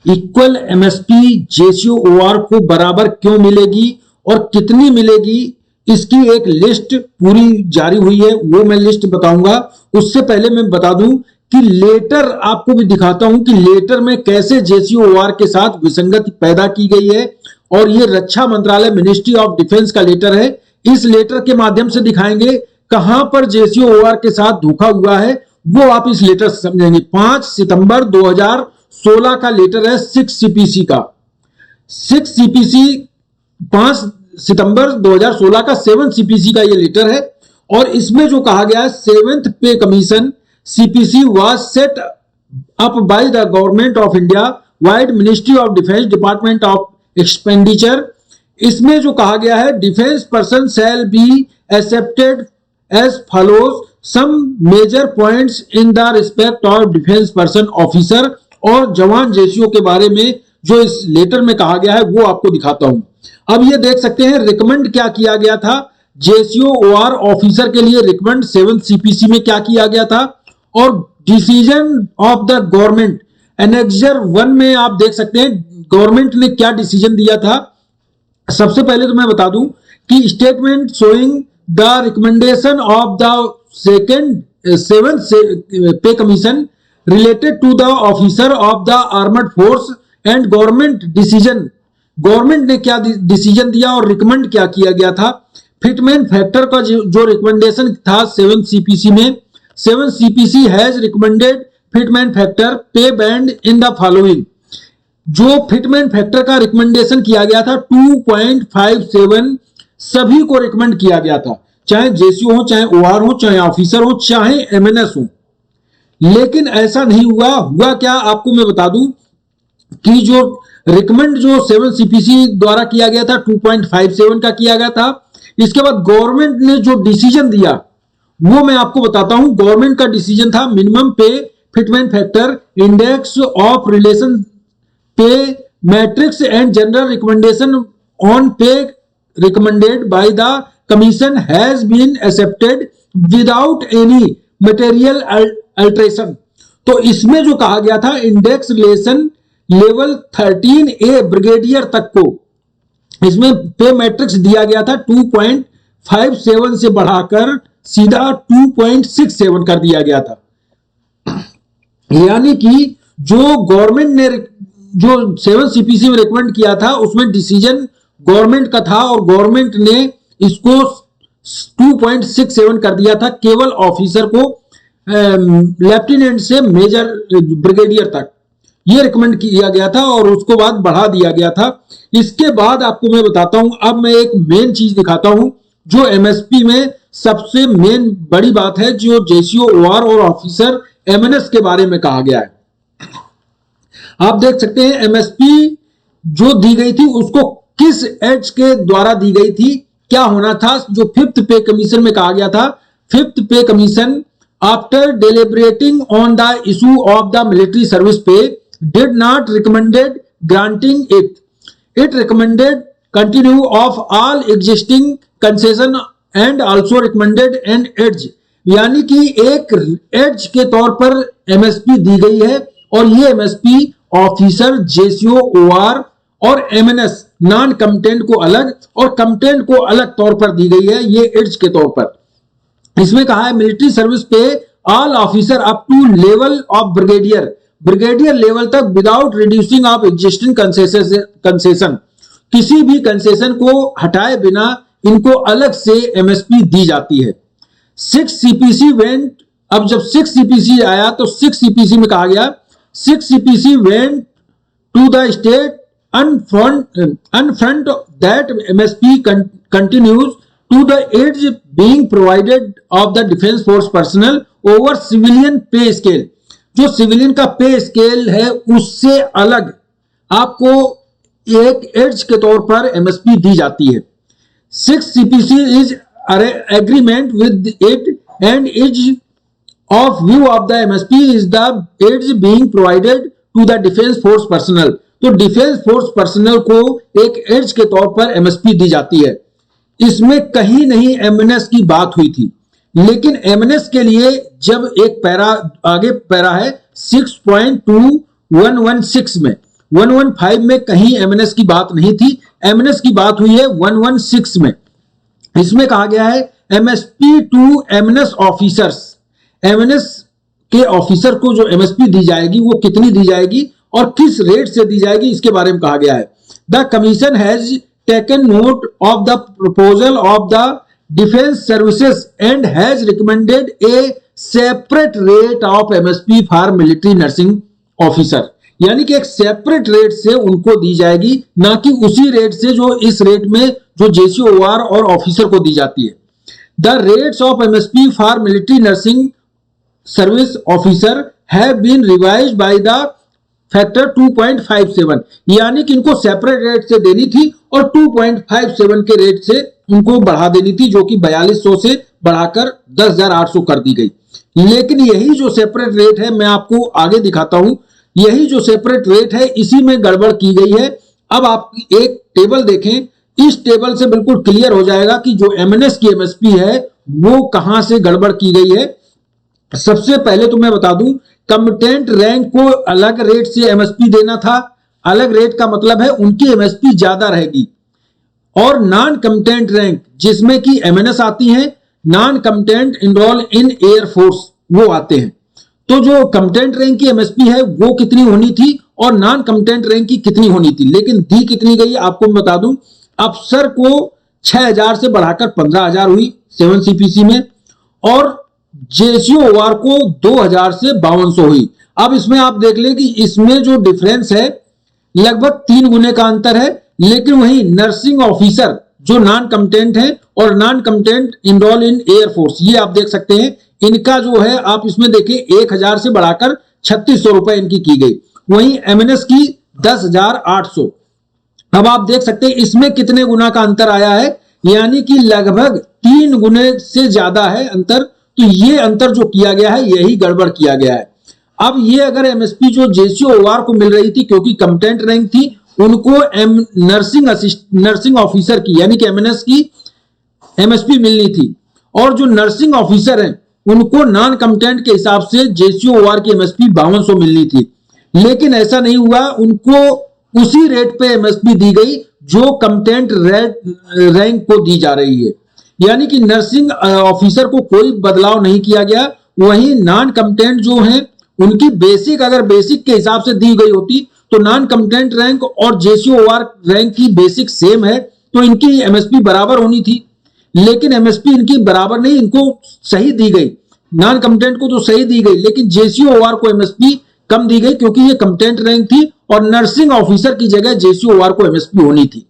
Equal MSP जेसीओआर को बराबर क्यों मिलेगी और कितनी मिलेगी, इसकी एक लिस्ट पूरी जारी हुई है, वो मैं लिस्ट बताऊंगा। उससे पहले मैं बता दूं कि लेटर आपको भी दिखाता हूं कि लेटर में कैसे जेसीओआर के साथ विसंगति पैदा की गई है। और ये रक्षा मंत्रालय मिनिस्ट्री ऑफ डिफेंस का लेटर है। इस लेटर के माध्यम से दिखाएंगे कहां पर जेसीओआर के साथ धोखा हुआ है, वो आप इस लेटर से समझेंगे। 5 सितंबर 2016 का लेटर है 6 सीपीसी का। 6 सीपीसी 5 सितंबर 2016 का 7 सीपीसी का ये लेटर है। और इसमें जो कहा गया है, 7th पे commission CPC was set up by the government of India vide ministry of defence department of expenditure. इसमें जो कहा गया है, defence person shall be accepted as follows some major points in the respect of defence person officer और जवान ratio के बारे में जो इस लेटर में कहा गया है वो आपको दिखाता हूं। अब ये देख सकते हैं रिकमेंड क्या किया गया था जेसीओआर ऑफिसर के लिए। रिकमेंड 7 सीपीसी में क्या किया गया था और decision of the government annexure 1 में आप देख सकते हैं गवर्नमेंट ने क्या डिसीजन दिया था। सबसे पहले तो मैं बता दूं कि statement showing the recommendation of the seventh पे commission related to the officer of the armed force and government decision। Government ने क्या डिसीजन दिया और रिकमेंड क्या किया गया था। फिटमेंट फैक्टर का जो रिकमेंडेशन था 7 सीपीसी में, 7 CPC has recommended fitment factor पे बैंड इन द फॉलोइंग। जो फिटमेंट फैक्टर का रिकमेंडेशन किया गया था 2.57 सभी को रिकमेंड किया गया था, चाहे जेसीओ हो, चाहे ओआर हो, चाहे ऑफिसर हो, चाहे एमएनएस हो। लेकिन ऐसा नहीं हुआ। हुआ क्या आपको मैं बता दूं कि जो रिकमेंड जो 7 सीपीसी द्वारा किया गया था 2.57 का किया गया था। इसके बाद गवर्नमेंट ने जो डिसीजन दिया वो मैं आपको बताता हूं। गवर्नमेंट का डिसीजन था minimum pay fitment factor index of relation pay matrix and general recommendation on pay recommended by the commission has been accepted without any material alteration. तो इसमें जो कहा गया था index relation level 13A brigadier तक को इसमें पे मैट्रिक्स दिया गया था 2.57 से बढ़ाकर सीधा 2.67 कर दिया गया था। यानी कि जो गवर्नमेंट ने जो 7 सीपीसी में रिकमेंड किया था उसमें डिसीजन गवर्नमेंट का था और गवर्नमेंट ने इसको 2.67 कर दिया था केवल ऑफिसर को, लेफ्टिनेंट से मेजर ब्रिगेडियर तक ये रिकमेंड किया गया था और उसको बाद बढ़ा दिया गया था। इसके बाद आपको मैं बताता हूं, अब मैं एक मेन चीज दिखाता हूं जो एमएसपी में सबसे मेन बड़ी बात है, जो जेसीओ ओआर और ऑफिसर एमएनएस के बारे में कहा गया है। आप देख सकते हैं एमएसपी जो दी गई थी उसको किस एज के द्वारा दी गई थी, क्या होना था। जो 5th पे कमीशन में कहा गया था, 5th पे commission after deliberating on the issue of the military service pay did not recommended granting it. It recommended continue of all existing concession and also recommended an edge। यानी कि एक edge के तौर पर एमएसपी दी गई है और ये एमएसपी ऑफिसर जेसीओ ओआर और एमएनएस नॉन कमिटेंट को अलग और कमिटेंट को अलग तौर पर दी गई है ये एड्ज के तौर पर। इसमें कहा है military service pay all officer up to level of brigadier level तक without reducing of existing concession, किसी भी कंसेशन को हटाए बिना इनको अलग से एमएसपी दी जाती है। 6 सीपीसी वेंट, अब जब 6 सीपीसी आया तो 6 सीपीसी में कहा गया 6 CPC went to the state upfront that MSP continues to the aids being provided of the defense force personnel over civilian pay scale। जो सिविलियन का पे स्केल है उससे अलग आपको एक एड्ज के तौर पर एमएसपी दी जाती है। 6 CPC is agreement with it and is of view of the MSP is the aids being provided to the defence force personnel. तो डिफेंस फोर्स पर्सनल को एक एड्ज के तौर पर एमएसपी दी जाती है। इसमें कहीं नहीं एमएनएस की बात हुई थी, लेकिन एमएनएस के लिए जब एक पैरा आगे पैरा है 6.2 116 में, 115 में कहीं एमएनएस की बात नहीं थी, एमएनएस की बात हुई है 116 में। इसमें कहा गया है MSP to MNS officers, MNS के ऑफिसर को जो एमएसपी दी जाएगी वो कितनी दी जाएगी और किस रेट से दी जाएगी, इसके बारे में कहा गया है। The commission has taken note of the proposal of the defence services and has recommended A separate rate of MSP for military nursing officer, यानी कि एक सेपरेट रेट से उनको दी जाएगी, ना कि उसी रेट से जो इस रेट में जो जेसीओआर और ऑफिसर को दी जाती है। The rates of MSP for military nursing service officer have been revised by the factor 2.57, यानी कि इनको सेपरेट रेट से देनी थी और 2.57 के रेट से उनको बढ़ा देनी थी, जो कि 4200 से बढ़ाकर 10,800 कर दी गई। लेकिन यही जो सेपरेट रेट है, मैं आपको आगे दिखाता हूं, यही जो सेपरेट रेट है इसी में गड़बड़ की गई है। अब आप एक टेबल देखें, इस टेबल से बिल्कुल क्लियर हो जाएगा कि जो एमएनएस की एमएसपी है वो कहां से गड़बड़ की गई है। सबसे पहले तो मैं बता दूं, कमिटेंट रैंक को अलग रेट से एमएसपी देना था। अलग रेट का मतलब है उनकी एमएसपी ज्यादा रहेगी। और नॉन कमिटेंट रैंक जिसमें कि एमएनएस आती है, नॉन कमिटेंट इनरोल इन एयरफोर्स वो आते हैं। तो जो कमिटेंट रैंक की एमएसपी है वो कितनी होनी थी और नॉन कमिटेंट रैंक की कितनी होनी थी, लेकिन दी कितनी गई आपको मैं बता दूं। अफसर को 6,000 से बढ़ाकर 15,000 हुई 7 सीपीसी में, और जेसीओआर को 2,000 से 5200 हुई। अब इसमें आप देख लें कि इसमें जो डिफरेंस है लगभग 3 गुने का अंतर है, लेकिन वही नर्सिंग ऑफिसर जो नॉन कमिटेंट है और नॉन कमिटेंट इनरोल इन एयरफोर्स, ये आप देख सकते हैं, इनका जो है आप इसमें देखिए 1,000 से बढ़ाकर 3,600 रुपए इनकी की गई। वहीं एमएनएस की 10,800। अब आप देख सकते हैं इसमें कितने गुना का अंतर आया है, यानी कि लगभग 3 गुने से ज्यादा है अंतर। तो ये अंतर जो किया गया है यही गड़बड़ किया गया है। अब ये अगर एमएसपी जो जेसीओआर को मिल रही थी क्योंकि कमिटेंट रैंक थी, उनको नर्सिंग ऑफिसर की यानी कि एमएनएस की एमएसपी मिलनी थी, और जो नर्सिंग ऑफिसर हैं उनको नॉन कमिटेंट के हिसाब से जेसीओआर की एमएसपी 5200 मिलनी थी। लेकिन ऐसा नहीं हुआ, उनको उसी रेट पे एमएसपी दी गई जो कमिटेंट रैंक को दी जा रही है, यानी कि नर्सिंग ऑफिसर को कोई बदलाव नहीं किया गया। वहीं नॉन कमिटेंट जो हैं उनकी बेसिक अगर बेसिक के हिसाब से दी गई होती तो नॉन कमिटेंट रैंक और जेसीओआर रैंक की बेसिक सेम है तो इनकी एमएसपी बराबर होनी थी, लेकिन एमएसपी इनकी बराबर नहीं, इनको सही दी गई। नॉन कमिटेंट को तो सही दी गई, लेकिन जेसीओआर को एमएसपी कम दी गई क्योंकि ये कमिटेंट रैंक थी और नर्सिंग ऑफिसर की जगह जेसीओआर को एमएसपी होनी थी।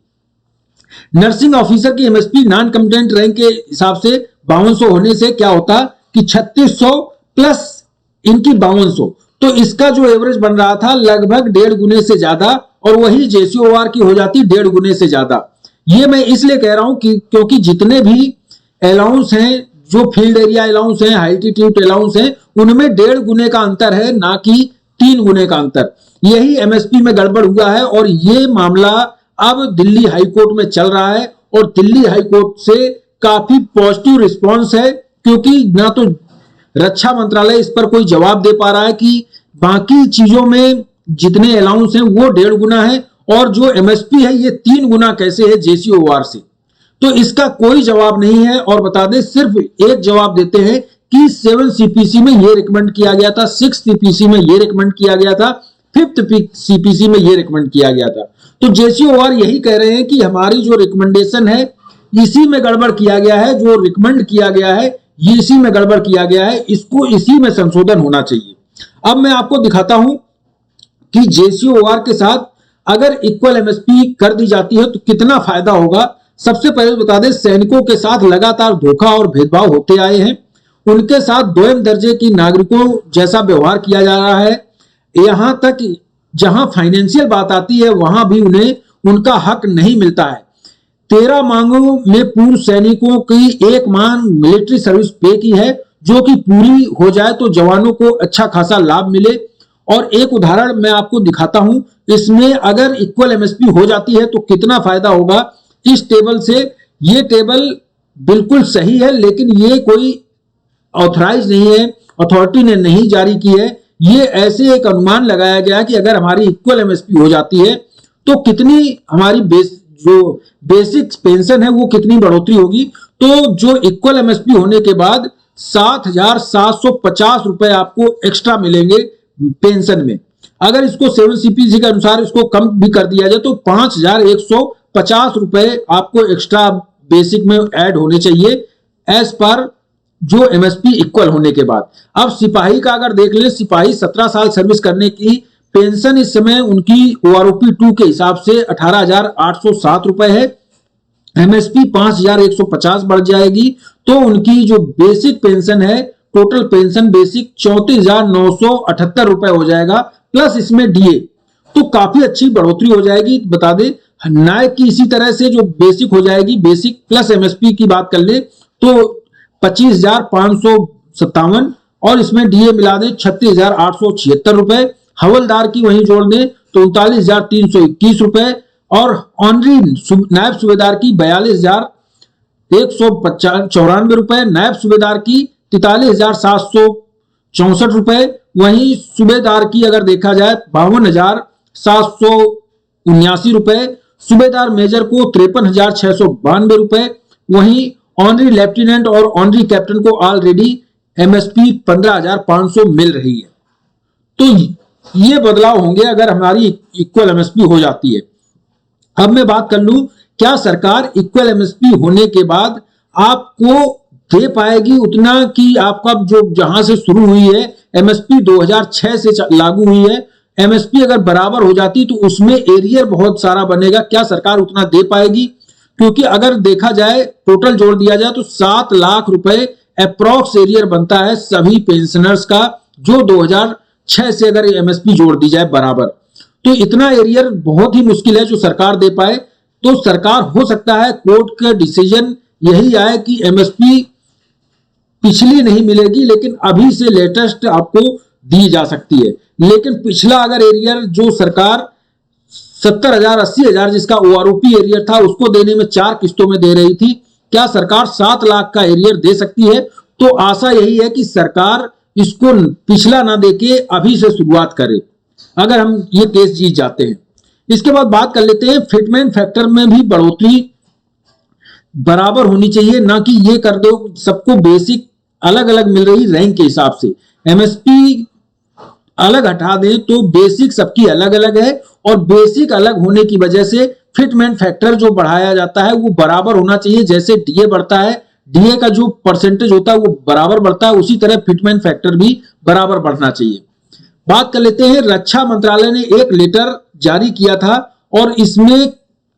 नर्सिंग ऑफिसर की एमएसपी नॉन कमिटेंट रैंक के हिसाब से 5200 होने से क्या होता कि 3600 प्लस इनकी 5200, तो इसका जो एवरेज बन रहा था लगभग 1.5 गुने से ज्यादा, और वही जेसीओआर की हो जाती 1.5 गुने से ज्यादा। ये मैं इसलिए कह रहा हूं कि क्योंकि जितने भी अलाउंस हैं, जो फील्ड एरिया अलाउंस हैं, एल्टीट्यूड अलाउंस हैं, उनमें 1.5 गुने का अंतर है, ना कि 3 गुने का अंतर। यही एमएसपी में गड़बड़ हुआ है और ये मामला अब दिल्ली हाईकोर्ट में चल रहा है और दिल्ली हाईकोर्ट से काफी पॉजिटिव रिस्पांस है, क्योंकि ना तो रक्षा मंत्रालय इस पर कोई जवाब दे पा रहा है कि बाकी चीजों में जितने अलाउंस हैं वो 1.5 गुना है और जो एमएसपी है ये 3 गुना कैसे है जेसीओआर से, तो इसका कोई जवाब नहीं है। और बता दें, सिर्फ एक जवाब देते हैं कि 7 सीपीसी में ये रिकमेंड किया गया था, 6 सीपीसी में ये रिकमेंड किया गया था, 5th सीपीसी में ये रिकमेंड किया गया था। तो जेसीओआर यही कह रहे हैं कि हमारी जो रिकमेंडेशन है इसी में गड़बड़ किया गया है, जो रिकमेंड किया गया है ये इसी में गड़बड़ किया गया है, इसको इसी में संशोधन होना चाहिए। अब मैं आपको दिखाता हूं कि जेसीओआर के साथ अगर इक्वल एमएसपी कर दी जाती है तो कितना फायदा होगा। सबसे पहले बता दें, सैनिकों के साथ लगातार धोखा और भेदभाव होते आए हैं, उनके साथ 2म दर्जे की नागरिकों जैसा व्यवहार किया जा रहा है। यहां तक जहां फाइनेंशियल बात आती है वहां भी उन्हें उनका हक नहीं मिलता है। 13 मांगों में पूर्व सैनिकों की एक मांग मिलिट्री सर्विस पे की है, जो कि पूरी हो जाए तो जवानों को अच्छा खासा लाभ मिले। और एक उदाहरण मैं आपको दिखाता हूं, इसमें अगर इक्वल एमएसपी हो जाती है तो कितना फायदा होगा इस टेबल से। ये टेबल बिल्कुल सही है, लेकिन ये कोई ऑथराइज नहीं है, अथॉरिटी ने नहीं जारी की है, ये ऐसे एक अनुमान लगाया गया कि अगर हमारी इक्वल एमएसपी हो जाती है तो कितनी हमारी जो बेसिक पेंशन है वो कितनी बढ़ोतरी होगी। तो जो इक्वल एमएसपी होने के बाद 7,750 रुपए आपको एक्स्ट्रा मिलेंगे पेंशन में। अगर इसको 7CPC के अनुसार इसको कम भी कर दिया जाए तो 5,150 रुपए आपको एक्स्ट्रा बेसिक में ऐड होने चाहिए एज पर जो एमएसपी इक्वल होने के बाद। अब सिपाही का अगर देख ले, सिपाही 17 साल सर्विस करने की पेंशन इस समय उनकी OROP 2 के हिसाब से 18,807 रुपए है, एमएसपी 5,150 बढ़ जाएगी तो उनकी जो बेसिक पेंशन है, टोटल पेंशन बेसिक 34,978 रुपए हो जाएगा, प्लस इसमें डीए, तो काफी अच्छी बढ़ोतरी हो जाएगी। बता दें नायक की इसी तरह से जो बेसिक हो जाएगी, बेसिक प्लस एमएसपी की बात कर ले तो 25,557 और इसमें डीए मिला दें 36,876 रुपए। हवलदार की वहीं जोड़ दें तो 39,321 रुपए और ऑनरी नायब सूबेदार की 42,194 रुपए, नायब सूबेदार की 43,764 रुपए, वहीं सूबेदार की अगर देखा जाए 52,779 रुपए, सूबेदार मेजर को 53,692 रुपए, वहीं ऑनरी लेफ्टिनेंट और ऑनरी कैप्टन को ऑलरेडी एमएसपी 15,500 मिल रही है। तो ये बदलाव होंगे अगर हमारी इक्वल एमएसपी हो जाती है। अब मैं बात कर लूं, क्या सरकार इक्वल एमएसपी होने के बाद आपको दे पाएगी उतना कि आपका जो जहां से शुरू हुई है एमएसपी 2006 से लागू हुई है, एमएसपी अगर बराबर हो जाती तो उसमें एरियर बहुत सारा बनेगा, क्या सरकार उतना दे पाएगी? क्योंकि अगर देखा जाए टोटल जोड़ दिया जाए तो 7 लाख रुपए अप्रॉक्स एरियर बनता है सभी पेंशनर्स का, जो 2006 से अगर एमएसपी जोड़ दी जाए बराबर, तो इतना एरियर बहुत ही मुश्किल है जो सरकार दे पाए। तो सरकार हो सकता है कोर्ट का डिसीजन यही आए कि एमएसपी पिछली नहीं मिलेगी लेकिन अभी से लेटेस्ट आपको दी जा सकती है। लेकिन पिछला अगर एरियर जो सरकार 70,000 80,000 जिसका OROP एरियर था उसको देने में 4 किस्तों में दे रही थी, क्या सरकार 7 लाख का एरियर दे सकती है? तो आशा यही है कि सरकार इसको पिछला ना देके अभी से शुरुआत करे अगर हम ये केस जीत जाते हैं। इसके बाद बात कर लेते हैं फिटमेंट फैक्टर में भी बढ़ोतरी बराबर होनी चाहिए, ना कि ये कर दो सबको बेसिक अलग अलग मिल रही रैंक के हिसाब से। एमएसपी अलग हटा दें तो बेसिक सबकी अलग अलग है और बेसिक अलग होने की वजह से फिटमेंट फैक्टर जो बढ़ाया जाता है वो बराबर होना चाहिए। जैसे डीए बढ़ता है, डीए का जो परसेंटेज होता है वो बराबर बढ़ता है, उसी तरह फिटमेंट फैक्टर भी बराबर बढ़ना चाहिए। बात कर लेते हैं, रक्षा मंत्रालय ने एक लेटर जारी किया था और इसमें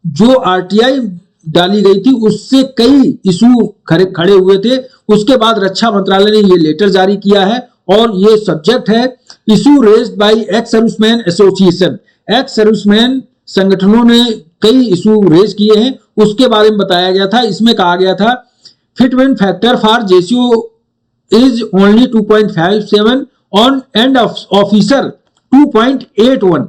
जो आरटीआई डाली गई थी उससे कई इशू खड़े हुए थे। उसके बाद रक्षा मंत्रालय ने ये लेटर जारी किया है और ये सब्जेक्ट है issue raised bye ex serviceman association. Ex serviceman संगठनों ने कई इशू रेज किए हैं, उसके बारे में बताया गया था। इसमें कहा गया था fitment factor for JCO is only 2.57 on and officer 2.81।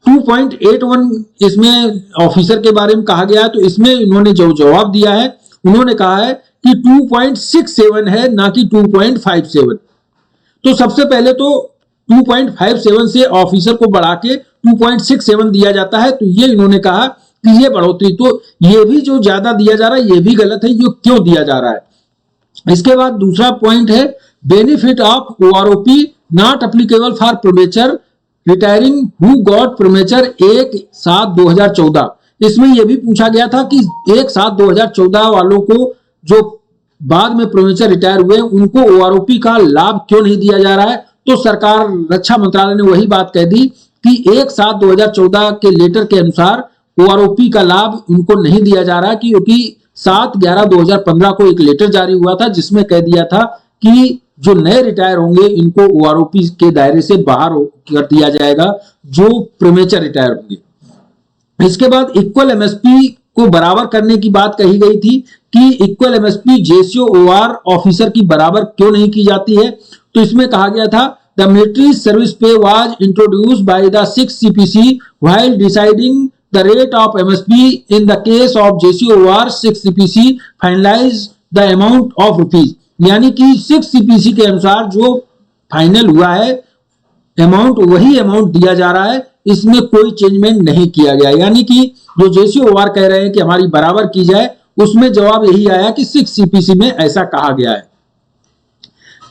2.81 इसमें ऑफिसर के बारे में कहा गया है, तो इसमें इन्होंने जो जवाब दिया है उन्होंने कहा है कि 2.67 है ना कि 2.57। तो सबसे पहले तो 2.57 से ऑफिसर को बढ़ा के 2.67 दिया जाता है, तो ये इन्होंने कहा कि ये बढ़ोतरी, तो ये भी जो ज्यादा दिया जा रहा है ये भी गलत है, ये क्यों दिया जा रहा है। इसके बाद दूसरा पॉइंट है benefit of OROP not applicable for premature retiring who got premature 1/7/2014। इसमें यह भी पूछा गया था कि 1/7/2014 वालों को जो बाद में प्रोबेचर रिटायर हुए उनको OROP का लाभ क्यों नहीं दिया जा रहा है। तो सरकार रक्षा मंत्रालय ने वही बात कह दी कि 1/7/2014 के लेटर के अनुसार OROP का लाभ उनको नहीं दिया जा रहा, क्योंकि 7/11/2015 को एक लेटर जारी हुआ था जिसमें कह दिया था कि जो नए रिटायर होंगे इनको OROP के दायरे से बाहर कर दिया जाएगा जो प्रीमेचर रिटायर होंगे। इसके बाद इक्वल एमएसपी को बराबर करने की बात कही गई थी कि equal MSP JCO OR officer की बराबर क्यों नहीं की जाती है। तो इसमें कहा गया था द मिलिट्री सर्विस पे was introduced by the 6 CPC while deciding the rate of MSP in the case of JCO OR 6 CPC finalize the amount of rupees। यानी कि 6 CPC के अनुसार जो फाइनल हुआ है अमाउंट वही अमाउंट दिया जा रहा है, इसमें कोई चेंजमेंट नहीं किया गया। यानी कि जो जेसीओआर कह रहे हैं कि हमारी बराबर की जाए, उसमें जवाब यही आया कि 6 सीपीसी में ऐसा कहा गया है।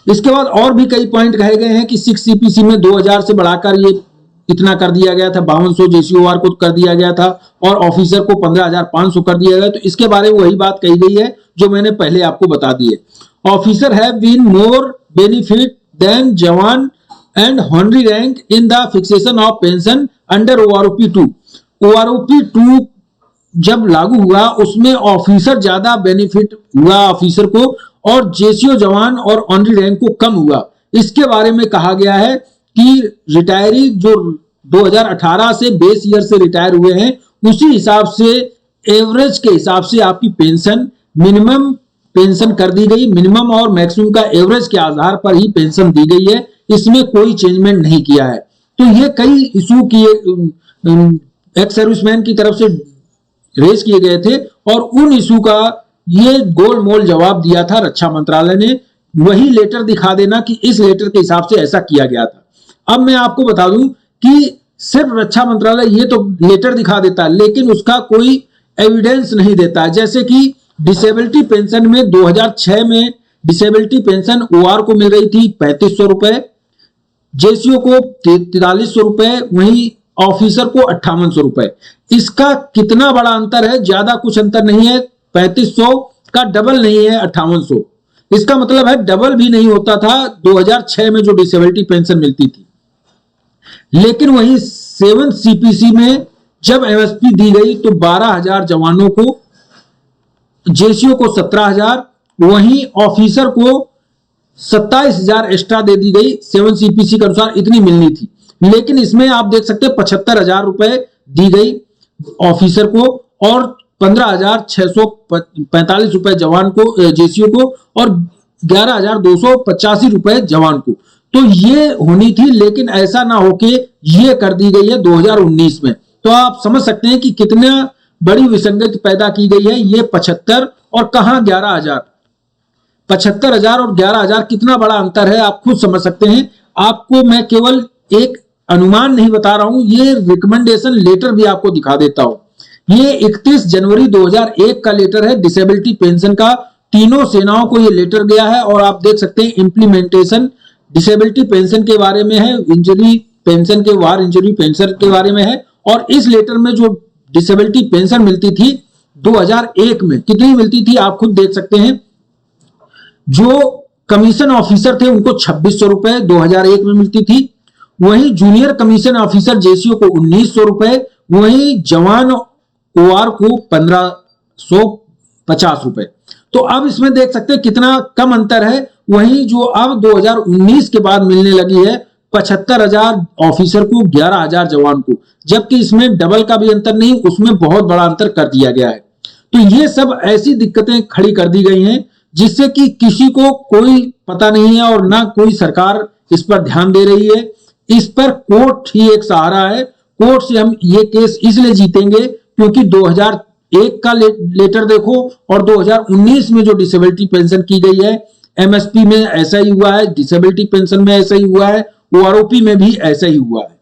इसके बाद और भी कई पॉइंट कहे गए हैं कि 6 सीपीसी में 2000 से बढ़ाकर ये इतना कर दिया गया था, 5200 जेसीओआर को कर दिया गया था और ऑफिसर को 15,500 कर दिया गया। तो इसके बारे में वही बात कही गई है जो मैंने पहले आपको बता दी है। Officer have been more benefit than जवान and honorary rank in the fixation of pension under OROP 2। OROP 2 जब लागू हुआ उसमें ऑफिसर ज्यादा बेनिफिट हुआ ऑफिसर को, और जेसीओ जवान और ऑनरी रैंक को कम हुआ। इसके बारे में कहा गया है कि रिटायरी जो 2018 से बेस ईयर से रिटायर हुए हैं, उसी हिसाब से एवरेज के हिसाब से आपकी पेंशन मिनिमम पेंशन कर दी गई, मिनिमम और मैक्सिमम का एवरेज के आधार पर ही पेंशन दी गई है, इसमें कोई चेंजमेंट नहीं किया है। तो ये कई इशू किए एक्स सर्विसमैन की तरफ से रेज किए गए थे और उन इशू का ये गोलमोल जवाब दिया था रक्षा मंत्रालय ने। वही लेटर दिखा देना कि इस लेटर के हिसाब से ऐसा किया गया था। अब मैं आपको बता दूं कि सिर्फ रक्षा मंत्रालय ये तो लेटर दिखा देता है, लेकिन उसका कोई एविडेंस नहीं देता। जैसे कि डिसेबिलिटी पेंशन में 2006 में डिसेबिलिटी पेंशन ओआर को मिल रही थी 3500 रुपए, जेसीओ को 4300 रुपए, वहीं ऑफिसर को 5800 रुपए। इसका कितना बड़ा अंतर है? ज्यादा कुछ अंतर नहीं है। 3500 का डबल नहीं है 5800। इसका मतलब है डबल भी नहीं होता था 2006 में जो डिसेबिलिटी पेंशन मिलती थी। लेकिन वहीं 7 सीपीसी में जब एमएसपी दी गई तो 12,000 जवानों को, जेसीओ को 17,000, वहीं ऑफिसर को 27,000 एक्स्ट्रा दे दी गई। 7 सीपीसी के अनुसार इतनी मिलनी थी, लेकिन इसमें आप देख सकते हैं 75,000 रुपए दी गई ऑफिसर को और 15,645 रुपए जवान को, जेसीओ को, और 11,285 रुपए जवान को। तो ये होनी थी, लेकिन ऐसा ना होके ये कर दी गई है 2019 में। तो आप समझ सकते हैं कि कितना बड़ी विसंगति पैदा की गई है। ये 75 और कहां 11,000, 75,000 और 11,000 कितना बड़ा अंतर है, आप खुद समझ सकते हैं। आपको मैं केवल एक अनुमान नहीं बता रहा हूं, ये रिकमेंडेशन लेटर भी आपको दिखा देता हूं। ये 31 जनवरी 2001 का लेटर है डिसेबिलिटी पेंशन का। तीनों सेनाओं को ये लेटर गया है और आप देख सकते हैं इंप्लीमेंटेशन डिसेबिलिटी पेंशन के बारे में है, इंजरी पेंशन के, वार इंजरी पेंशन के बारे में है। और इस लेटर में जो डिसेबिलिटी पेंशन मिलती थी 2001 में कितनी मिलती थी आप खुद देख सकते हैं। जो कमीशन ऑफिसर थे उनको 2600 रुपए 2001 में मिलती थी, वहीं जूनियर कमीशन ऑफिसर जेसीओ को 1900 रुपए, वहीं जवान ओआर को 1550 रुपए। तो अब इसमें देख सकते हैं कितना कम अंतर है। वहीं जो अब 2019 के बाद मिलने लगी है 75,000 ऑफिसर को, 11,000 जवान को, जबकि इसमें डबल का भी अंतर नहीं, उसमें बहुत बड़ा अंतर कर दिया गया है। तो ये सब ऐसी दिक्कतें खड़ी कर दी गई हैं जिससे कि किसी को कोई पता नहीं है और ना कोई सरकार इस पर ध्यान दे रही है। इस पर कोर्ट ही एक सहारा है। कोर्ट से हम ये केस इसलिए जीतेंगे क्योंकि 2001 का लेटर देखो और 2019 में जो डिसेबिलिटी पेंशन की गई है, एमएसपी में ऐसा ही हुआ है, डिसेबिलिटी पेंशन में ऐसा ही हुआ है, ओआरओपी में भी ऐसा ही हुआ है।